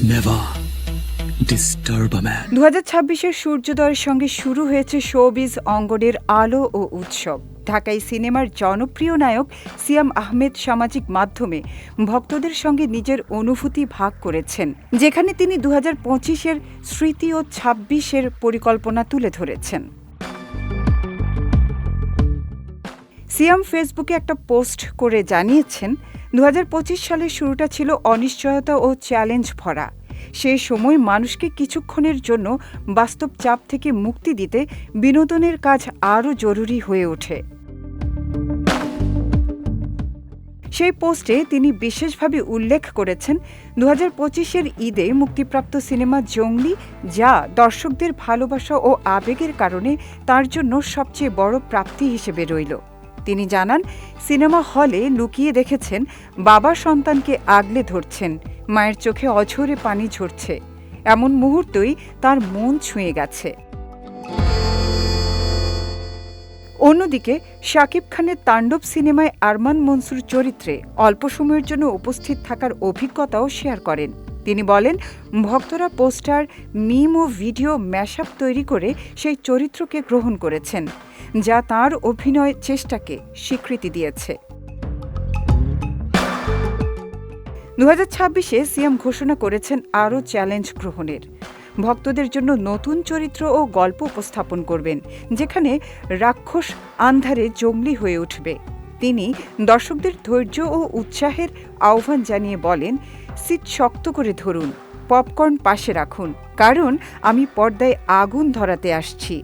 Never disturb a man. 2026-এর সূর্যোদয়ের সঙ্গে শুরু হয়েছে শোবিজ অঙ্গনের আলো ও উৎসব। ঢাকাই সিনেমার জনপ্রিয় নায়ক সিয়াম আহমেদ সামাজিক মাধ্যমে ভক্তদের সঙ্গে নিজের অনুভূতি ভাগ করেছেন, যেখানে তিনি 2025-এর স্মৃতি ও 26-এর পরিকল্পনা তুলে ধরেছেন। সিয়াম ফেসবুকে একটা পোস্ট করে জানিয়েছেন, 2025 সালের শুরুটা ছিল অনিশ্চয়তা ও চ্যালেঞ্জ ভরা। সেই সময় মানুষকে কিছুক্ষণের জন্য বাস্তব চাপ থেকে মুক্তি দিতে বিনোদনের কাজ আরও জরুরি হয়ে ওঠে। সেই পোস্টে তিনি বিশেষভাবে উল্লেখ করেছেন, 2025-এর ঈদে মুক্তিপ্রাপ্ত সিনেমা জঙ্গলি, যা দর্শকদের ভালোবাসা ও আবেগের কারণে তার জন্য সবচেয়ে বড় প্রাপ্তি হিসেবে রইল। তিনি জানান, সিনেমা হলে লুকিয়ে দেখেছেন বাবা সন্তানকে আগলে ধরছেন, মায়ের চোখে অঝরে পানি ঝরছে। এমন মুহূর্তই তার মন ছুঁয়ে গেছে। অন্যদিকে শাকিব খানের তাণ্ডব সিনেমায় আরমান মনসুর চরিত্রে অল্প সময়ের জন্য উপস্থিত থাকার অভিজ্ঞতাও শেয়ার করেন। তিনি বলেন, ভক্তরা পোস্টার, মিম ও ভিডিও ম্যাশআপ তৈরি করে সেই চরিত্রকে গ্রহণ করেছেন, যা তাঁর অভিনয় চেষ্টাকে স্বীকৃতি দিয়েছে। 2026-এ সিয়াম ঘোষণা করেছেন আরও চ্যালেঞ্জ গ্রহণের। ভক্তদের জন্য নতুন চরিত্র ও গল্প উপস্থাপন করবেন, যেখানে রাক্ষস আন্ধারে জঙ্গলি হয়ে উঠবে। তিনি দর্শকদের ধৈর্য ও উৎসাহের আহ্বান জানিয়ে বলেন, সিট শক্ত করে ধরুন, পপকর্ন পাশে রাখুন, কারণ আমি পর্দায় আগুন ধরাতে আসছি।